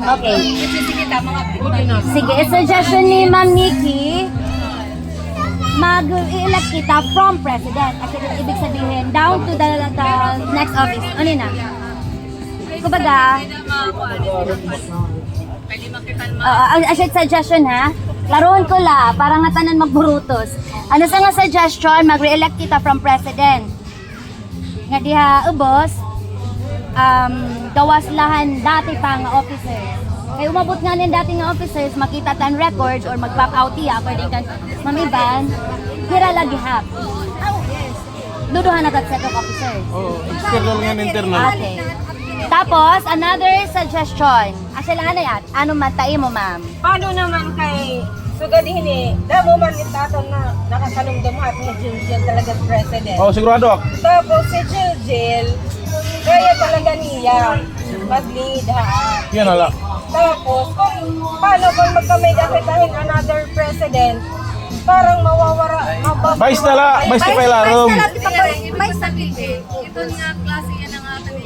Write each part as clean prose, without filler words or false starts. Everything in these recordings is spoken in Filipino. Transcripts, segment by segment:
Okay. Sige, suggestion ni Ma'am Nikki, mag-elect kita from president. Actually, ibig sabihin, down to the next office. Ano na? Kumbaga, actually, suggestion ha, laruan ko la, para nga tanan magburutos. Ano sa nga suggestion, mag-re-elect kita from president. Nga diha, ubos, gawas lahan dati pa nga officers. Kaya umabot nga ng dati nga officers, makita tan records or mag-back out iya, according kan mamiban, hira lagi hap. Duduhan na set of officers. Oh, external nga internal. Okay. Tapos, another suggestion. Actually, ano yan? Ano matay mo, ma'am? Paano naman kay sugadihin eh, damo man itaton na nakakalungdumhat ni Jill talaga president. Oh, sigurado. Tapos si Jill, kaya talaga niya mag-lead ha. Yan hala. Tapos, paano kung magkamay-akitahin another president, parang mawawara, Vice na la, vice na pailarom. Vice na pilde. Ito nga klase yan ang ating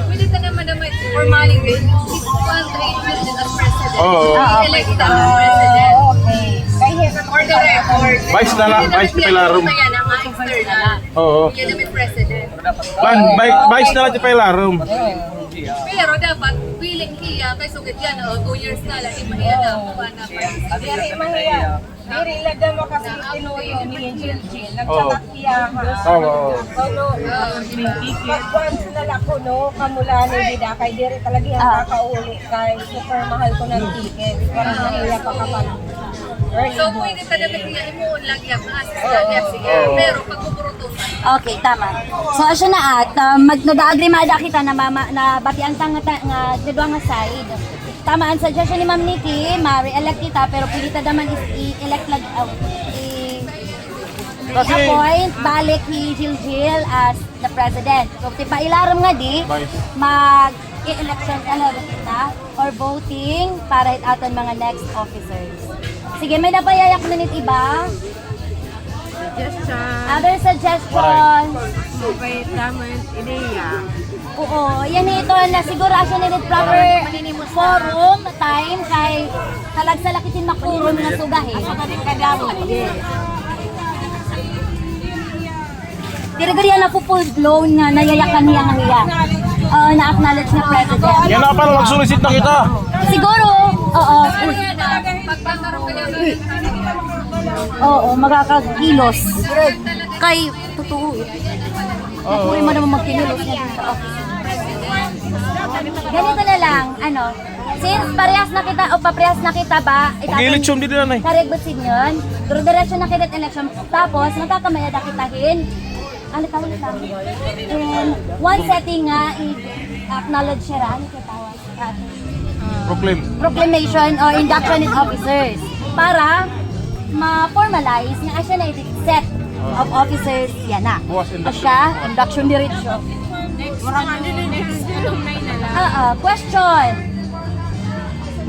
pwede ka naman na may formality. If one train building as president, Oo. elect ka as president. Okay. Kaya For the record, Vice na la, vice na pailarom. Ito yan ang mga external. Oo. Yan naman president. Vice na la ti pailarom. Pero dapat willing hiya kay sugit yan 2 years na lang imahiya na ako na president. Diri mahiya. Diri lada mo kasi tinuyo ni Jill. Nagsatak niya ha. Oo. Ano, pagkuhan sila lako no, kamula ni Dida, kay diri talaga yung kakauli kay super mahal ko ng ticket. Parang nahiya pa kapag So pwede ka naman hiya imuon lang yan mga asistan sige. Pero pag buburutusan, Okay, tama. So, asya na at, nag-agree maada kita na, na batian ta nga dudwa nga side. Tama, ang suggestion ni Ma'am Nikki, ma-re-elect kita, pero pili ta naman i-elect lang, appoint balik ni Jill as the president. So, tipa ilaram nga di, mag-i-election ka na kita or voting para aton mga next officers. Sige, may napayayak na nit iba. Other suggestions? Okay, tama yung ideya. Oo, yan ito na sigurasyon nila proper forum, time, kay talagsa-lakitin makuron nga sugahin. Diri-diri na po full blown nga nayayakan niya nga hiya. Na-acknowledge na president. Yan na para mag-solicit na kita. Siguro, oo. pagkakaroon ka lang Oo, magkakakilos. Kay, totoo. Napuri mo naman magkilos na dito sa office. Ganito na lang, ano, since parehas na kita o paparehas na kita ba, Mag-election din na eh. karigbasin yun, pero diretso na kita election, tapos magkakamayada kitahin, ano tawag ito? And one setting nga, i-acknowledge siya rin, kitawag, proclamation or induction in officers, para ma-formalize nga siya na set of officers yan na. Siya, induction diretso. Question.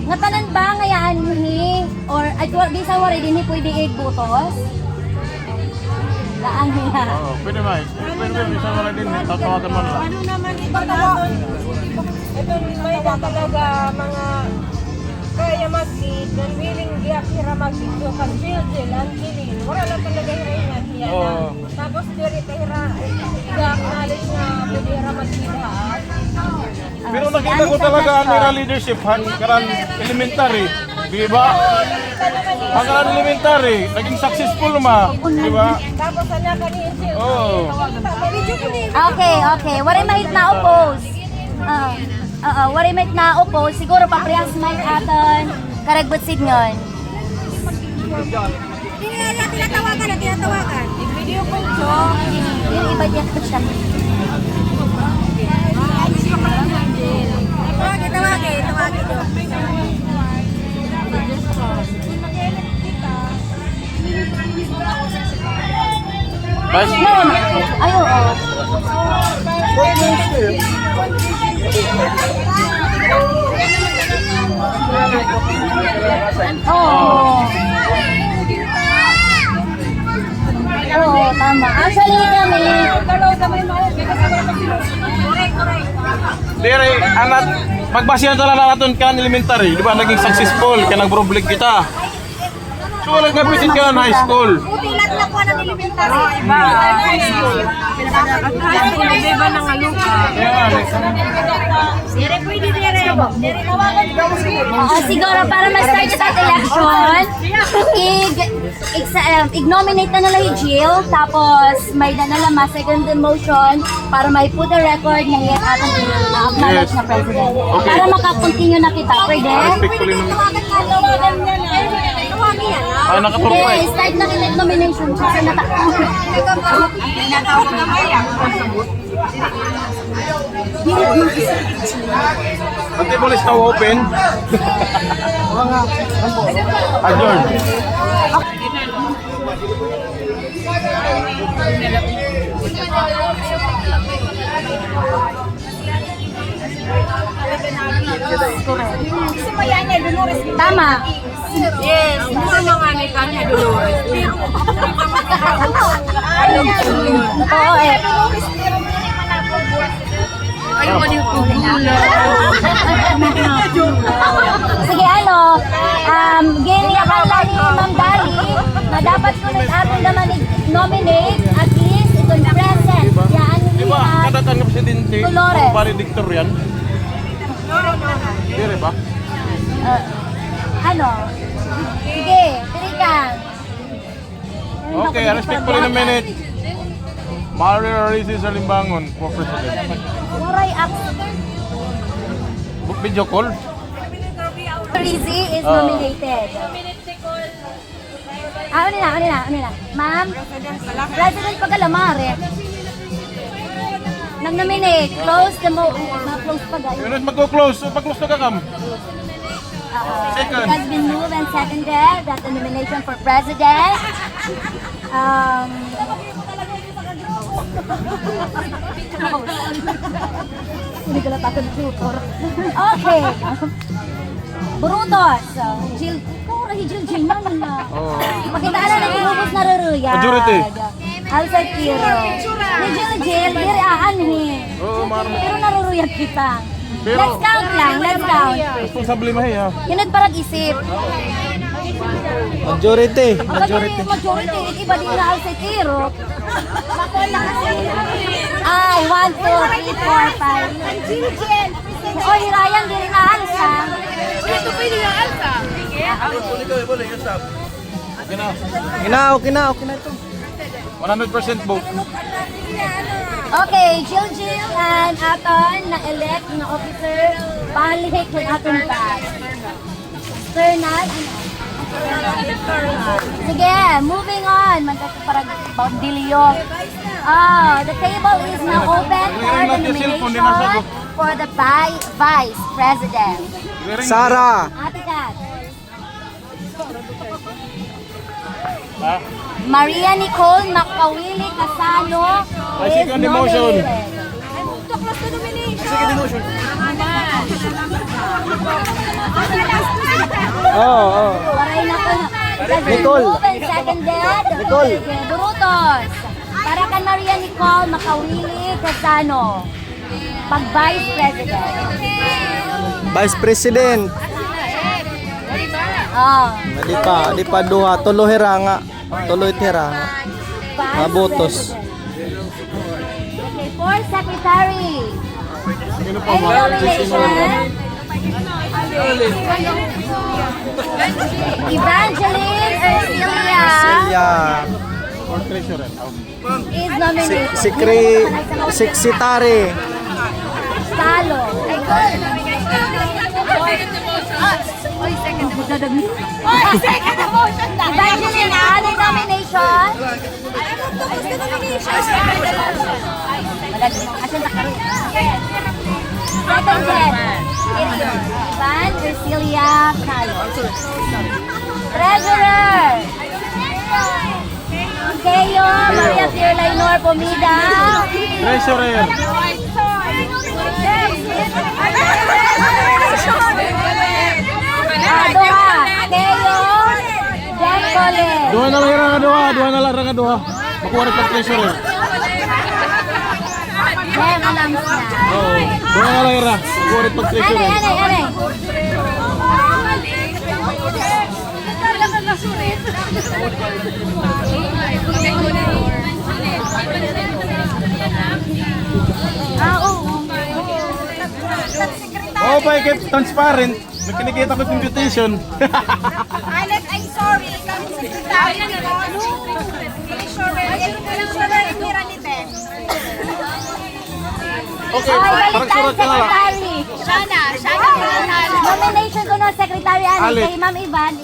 Nga tanan ba ngayaan ni or at bisa wala din ni pwede 8 butos? Laan niya. Oo, pwede ba? Pwede bisa wala din. Tatawagan mo lang. Ano naman ito ito may talaga mga kaya mag-lead, then willing giyak hira mag-lead so kan Jill, Angelin, wala lang talaga hiraingan hiya na. Oo. Tapos diri hira, i-acknowledge na pwede hira mag-lead ha. Pero nakita ko talaga ang nila leadership, karan elementary. Di ba? Ang karan elementary, naging successful ma. Di ba? Tapos ana kani Jill. Oo. Okay. Wala mahit na oppose. Wala mahit na oppose. Siguro paprehas may aton karagbot signon. Tinatawagan. Video call jo. Yung iba diyan ko siya. Tawagin jo. Vice No. Ay, oo. Oo, tama. Actually, kami, Dire, anak, magbasihan talaga natin kan elementary, di ba naging successful kaya nag-problem kita. So wala nga visit ka ng high school. Utilat na ko ng elementary. Iba na nga lupa. Siguro para ma-start sa election, i-nominate na nila yung Jill, tapos may na nila second motion para may put a record na hiyat atong acknowledge na president. Okay. Para makakontinue na kita, pwede? Respectfully naman. Ay, nakatulog pa Okay, eh. start na kilit nomination kasi natakot. The table is now open. Adjourn. Tama. Yes, mura mga ni Kanya Dolores. Oo eh. Ayaw ko din kugula. Sige, giniyakan lang ni Ma'am Dali na dapat ko nag-atong naman nominate at least itong present. Yan, Di ba, kadatan ng presidente, Dolores. valedictor yan? Dire ba? Sige, tirikan. Okay, respectfully na minute. Mario Rizzi Salimbangon for president. Waray accident. Video call? Rizzi is nominated. Ano na. Ma'am, President Pagalamare. Nag-nominate. Close the close pa guys. Yun, magko-close. Pag-close na ka, Kam. Second. It has been moved and seconded that the nomination for president. Hindi ka natakot ng tutor. Okay. Brutos. Jill. Jill man na. Pakitaan na nagulubos na ruruya. Majority. Alsa Kiro. Jill, diraan Oo, marami. Pero naruruyat kita. Pero- Let's count lang, let's count. Responsable mahi, ha? Yun parang isip. Majority. Majority. Iba din na Alsa Kiro. Ay, 1, 2, 3, 4, 5. Oh, hirayang din na Alsa. Ito pwede yung alsa. Okay na. Okay na ito. 100% vote. Okay, Jill and aton na-elect na officer balik ng aton bag. External, Sige, moving on. Magkakaparag boundilyo. The table is now open for the nomination for the Vice President. Sara. Ate Kat. Ha? Maria Nicole Macawili Casano I is second the motion. nominated. Oo. Paray na po. Nicole. Moved and seconded. Nicole. Sige, Brutos. Para kan Maria Nicole Macawili Casano. Pag Vice President. Vice President. Di pa duha. Tuloy hiranga. Tuloy tiranga. Vice Mabutos. President. Okay, for Secretary. Sino pa Any ba? nomination? Evangeline Ercilia Silya. For treasurer. is nominated. Secretary. Salo. Evangeline, ano yung nomination? Asan na karoon? Second gen. Van Ercilia Salo. Treasurer. Keyo Maria Tirlaynor Pomida. Treasurer. Doha. Keyo Jacole. Duha na lang nga duha. Makuha rin pag treasurer. Ma'am, alam na. Oo. Doon nga lang Ira. Kukurit pag treasurer. Anay. Oo pa, keep transparent. May kinikita ko yung invitation. Alex, I'm sorry. Kami secretary na treasurer ni Ranibel. Okay, Ay, parang baliktad, surat ka na lang. secretary. Nomination ko no, Secretary Ali, Alit. kay Ma'am Ivan,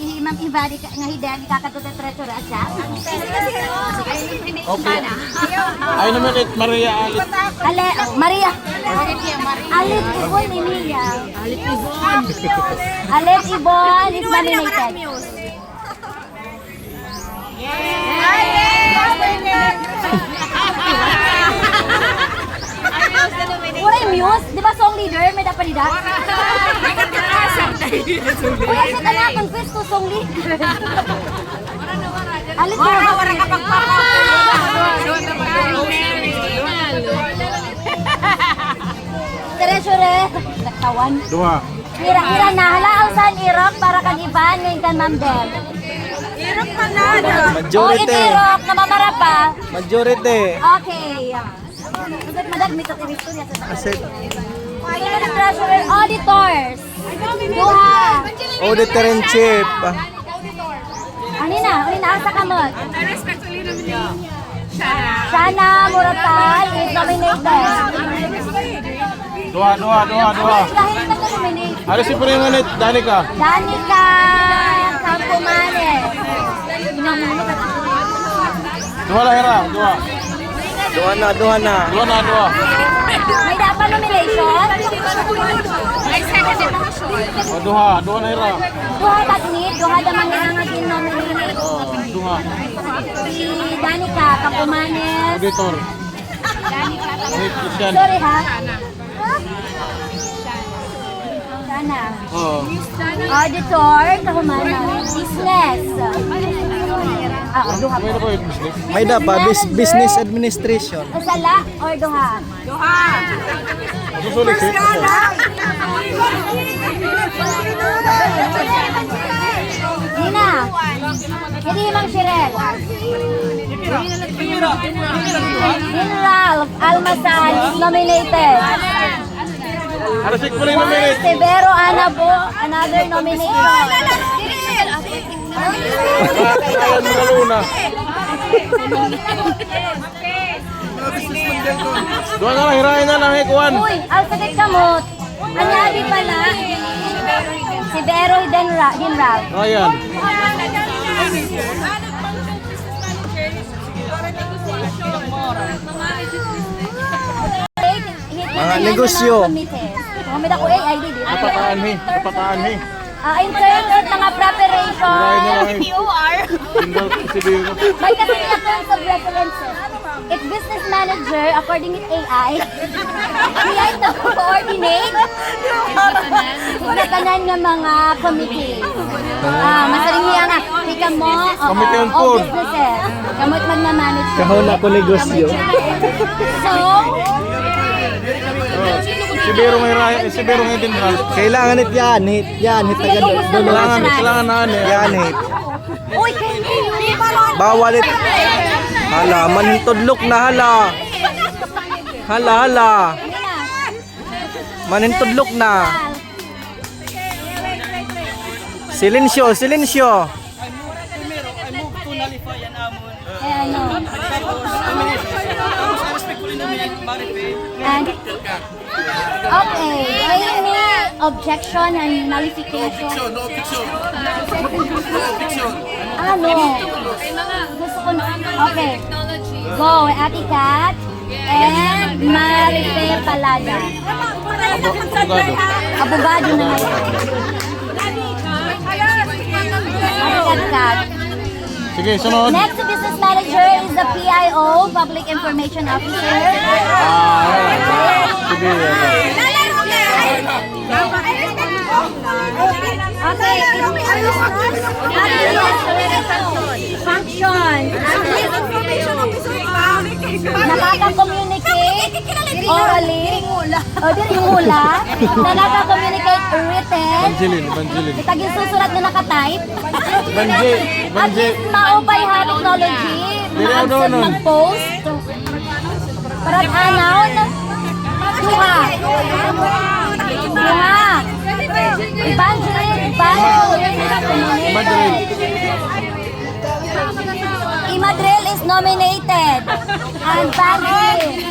nga hidang ikakatuto treasurer siya. Okay. I nominate Maria Alit. Maria. Alit Ibon, Emilia. Alit Ibon is nominated. Uray Muse, di ba song leader? May dapat nida? Uy, asa ka na confess to song leader. Alit na wala ka treasurer, nagtawan. Duha. Ira na halaang san irok para kang Ivan ngayon kan Ma'am Del. Irok pa na. Oh, Majority. ito irok, namamara pa. Majority. Okay. Madag madagmit at iristorya sa taas. Asset. Sunod ang treasurer, auditors. Duha. Auditor in chief. Ani na, asa ka mo? Shana Muratal is nominated. Duha. Dahil nag-nominate. Ano si Primanit? Danica. Danica Campomanes. Duha lang Ira. Duha. Duha na. May dapat nomination? O, duha na Ira. Duha bagnit, duha damang nga gin-nominate. Duha. Si Danica Campomanes. Auditor. Wait, Christian. Sorry ha. Sana. Oo. Auditor, Campomanes. Business. Duha. Pwede ko yung business. May dapat business administration. Sala or duha? Susulit eh. Nina. Hindi Mang Shirel. Ralph Almasan is nominated. Ano si Kulay na minute? Severo Anabo, another nomination. Alam mo na luna. Duha na lang, hirahin na lang, hikuan. Uy, ang sakit kamot. Anyari pala. Severo Dinral. Ayan. Mga negosyo. Kumamit ako AID dito. Kapataan he. In terms of mga preparation, Hirahin na lang eh. Tinggal si Biro. may kasi nila terms of references. If business manager, according to AI, siya ito coordinate tanan nga mga committee. Masaring niya nga, ika mo, Committee on all food. businesses. Kamot magna-manage. Kahon ako negosyo. So, Si Biro ng hirahin, si Biro ng Dinral. Kailangan hit yan. Hit Kailangan na ano eh. Yan hit. uy, kayo, Bawal it. Hala, manintudlok na hala. Hala. Manintudlok na. Silensyo. ano. And, okay, any objection and nullification? Ano? Gusto ko na. Okay. Go, Ate Kat and Marife Palada. Abogado na ngayon. Ate Kat. Sige, sunod. Next business manager is the PIO, Public Information Officer. Si Biro. Okay. Functions. Nakaka-communicate orally, o dili yung hula, na naka-communicate written, Evangeline. itaging susulat na naka-type, Banje. at least maupay ha technology, ma-accept mag-post, para anaw na, duha, Imadril is nominated. And Banji.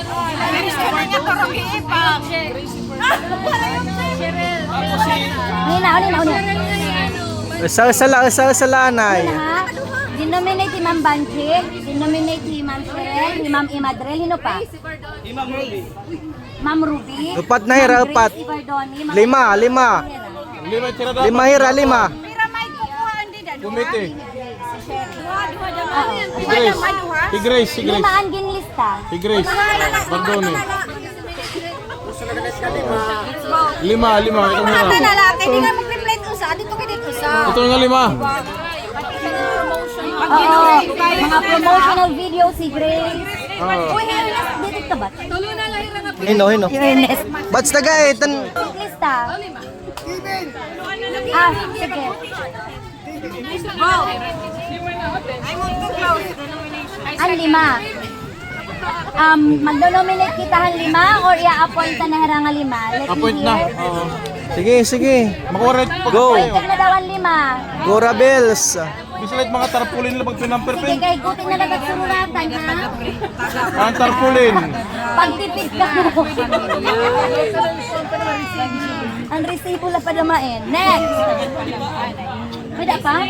Usaw-sala anay. Dinominate si Ma'am Banji, dinominate si Ma'am Cheryl, si Ma'am Imadril, hino pa? Ma'am Ruby. Upat na hira, Ma'am upat. Grace Ibardoni, Ma'am Lima. Lima tira dapat. Lima hira, lima. Kumite. Oo. Si Grace. Limaan gin lista. Si Grace. Bardoni. Lima. Ikaw hira. Hindi nga mag-reply usa. Dito ka dito usa. Ito nga lima. Oo. Mga promotional video si Grace. Oo. Uy, Ernest, dito ka ba? Tulo na lang hirang nga. Hino. Ernest. Bats tagay, Lista. Ah, sige. Ang lima. Magno-nominate kita ang lima or i-appoint na hera nga lima? Let me Appoint na. hear. Oo. Sige. Makuret. Go. Appointed na daw ang lima. Go Rebels. Bisalit mga tarpulin nila pag Sige, pinamperpin. kay gutin na lang surulatan, ha? Ang tarpulin. Pagtipid ka mo. Ang resibo la pa damain. Next. Wala pa?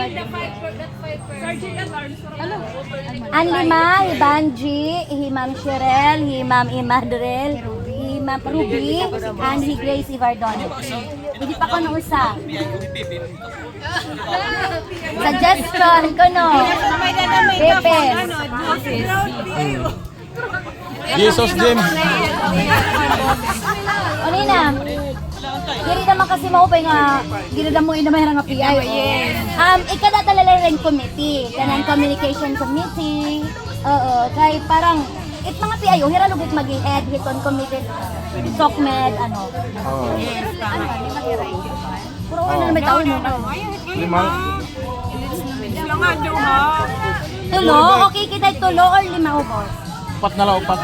Ang lima, Banji, Ma'am Cheryl, Ma'am Imadril, Ma'am Ruby, and Grace Ibardoni. Hindi pa ko nausa. Suggestion ko no. Pepe. Jesus Jim. Ano na? Diri naman kasi maupay nga, diri na mo inamay nga PI. Ikada talala rin committee, kanang communication committee. Oo, kay parang it mga PIO, hira lugit mag-head, hiton committee, SOCMED, ano. Oo. Puro na may tao mo. Lima. Tulo? Okay kita tulo or lima o boss? Upat na lang, upat.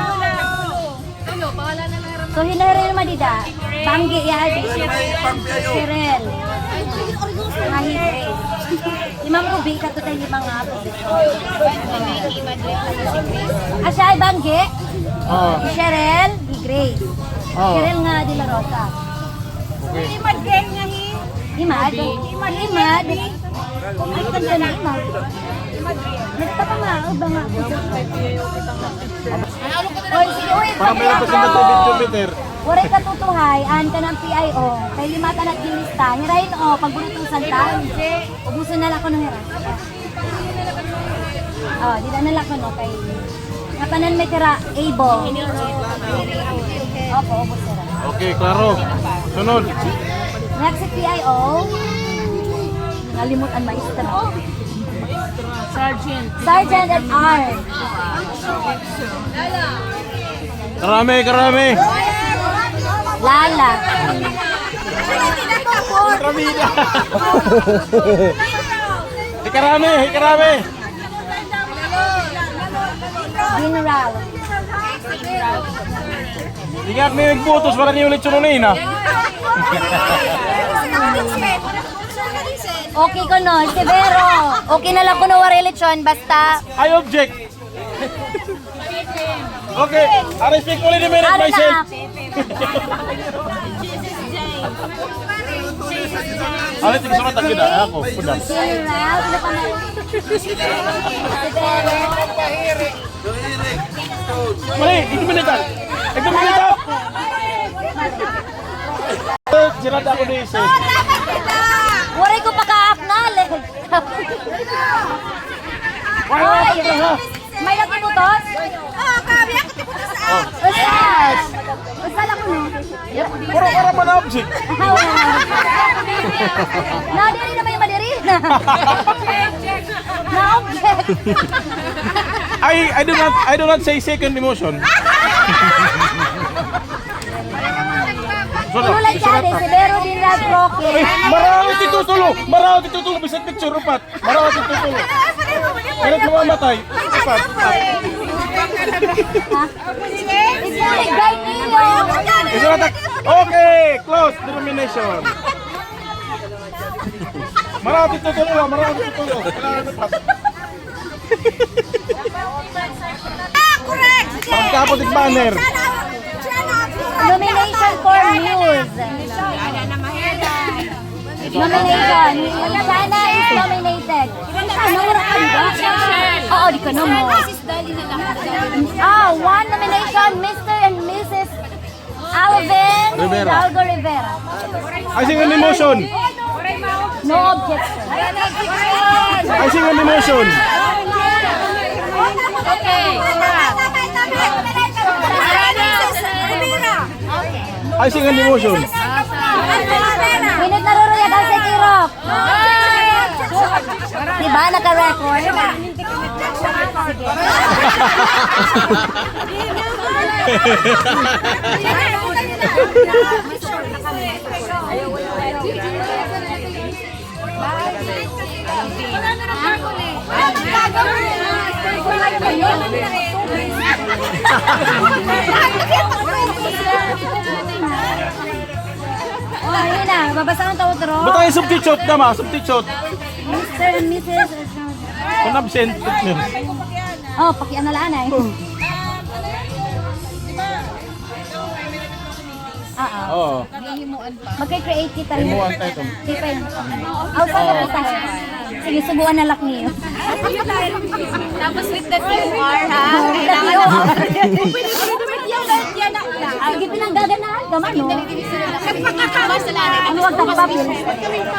Tulo, pangalan na lang. So hinahira naman dida. Banggi yan. Cheryl. Ngahi Grace. Limang Ruby, katutay limang nga po. Asya ay Banggi. Oo. Cheryl, ni Grace. Oo. Cheryl nga di La Rosa. Okay. Imad. Imad. Kung ay kanda na imad. Nagtapa nga, o ba nga? Oy, sige, uy. Para may representative Jupiter. Waray katutuhay, an ka ng PIO. Kay limatan at gilista. Hirahin o, pagburutusan ta. Ubuso na lang ko ng hiras. Di na lang ko no, kay kapanan may tira, able. Opo, ubus tira. Okay, klaro. Sunod. Next si PIO. Nalimutan maestra. Sergeant at Arms. Karami. Lala. Ramida. Ikarami. General. Ingat may nagbutos para niyo ulit sununin ha. Okay ko no, Severo. Okay na lang ko no war eleksyon, basta I object. Okay, I respect only the minute ano myself. na. Alit yung surat ang gida. Ako, pudam. General, ano pa na? Severo. Mali, ito minita. Sirad ako di isa. Waray ko pa ka-acknowledge. Wala ka ha. May nagpuputos? Oo, kami ako tiputos sa Usas! Usal ako no? Puro man na object. Nadiri naman yung madiri na. Na-object. I do not say second emotion. Tululay siya din, si Bero din na Roque. Marawit itutulo, bisan picture upat. Marawit itutulo. Kaya mamatay. Upat. Isulit, guide ninyo. Isulat. Okay, close the nomination. Marawit itutulo lang, marawit itutulo. Kailangan upat. Pagkapot yung banner. Nomination for news. Nomination. Sana is nominated. Ano wala ka ba? Oo, di ka na mo. One nomination, Mr. and Mrs. Alvin Hidalgo Rivera. I sing an emotion. No objection. I sing an emotion. I sing an emotion. Minute na ruruyag ang sekirok. Diba naka-record? Oh, ayun na. Babasa ang tautro. Ba't tayo subtitute naman? Subtitute. Mr. and Mrs. Kung absent. Oh, pakianalaan eh. Oo. Magka-create kita rin. Himuan tayo ito. Kita yun. Outside na kita. Sige, subuan na lak niyo. Tapos with the QR, ha? Hindi pinanggaganahan ka man, no? Ano wag tapapil?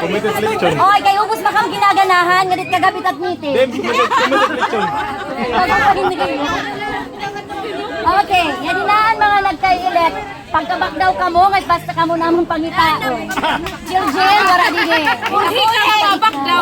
Committed election. Oy, kayo ubos ba kang ginaganahan? Ngadit kagapit at meeting. Then, committed election. Okay, yan dinaan mga nagkay-elect. Pagkabak daw ka mo, ngay basta ka mo namang pangitao. Jill, wala din eh. Hindi ka mababak daw.